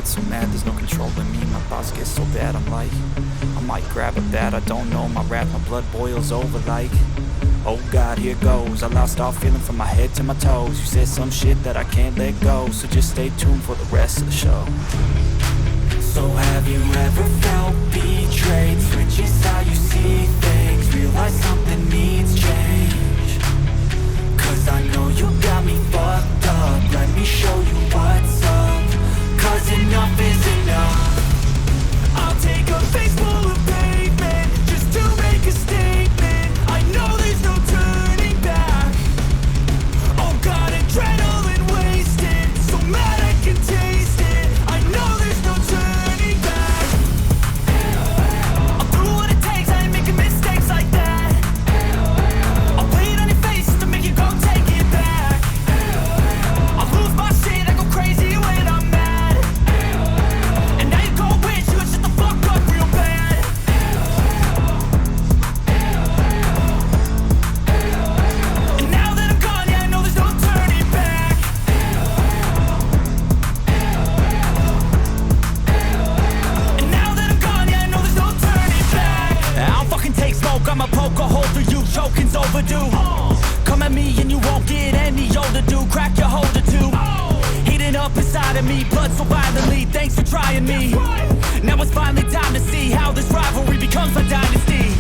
get so mad, there's no controlling me. My thoughts get so bad, I'm like, I might grab a bat, I don't know. My wrath, my blood boils over like, oh God, here goes. I lost all feeling from my head to my toes. You said some shit that I can't let go, so just stay tuned for the rest of the show. So have you ever felt betrayed? Switches how you see things, realize something needs change. Cause I know you got me fucked up, let me show you what's up. Cause enough is enough. I'll take a face full of pavement just to make a statement. I know there's no turning back. Oh God, adrenaline wasted, so mad I can taste it. I know there's no turning back. I'll do what it takes, I ain't making mistakes like that. I'll bleed on your face just to make you go take it back. I'll lose my shit, I go crazy when I'm mad. And now you go wish you would shut the fuck up real bad. And now that I'm gone, yeah, I know there's no turning back. And now that I'm gone, yeah, I know there's no turning back. I don't fucking take smoke, I'ma poke a hole through you, choking's overdue. Come at me and you won't get any older, dude. Crack your holder too. Heating up inside of me, blood so violently. Thanks for trying me. Now it's finally time to see how this rivalry becomes my dynasty.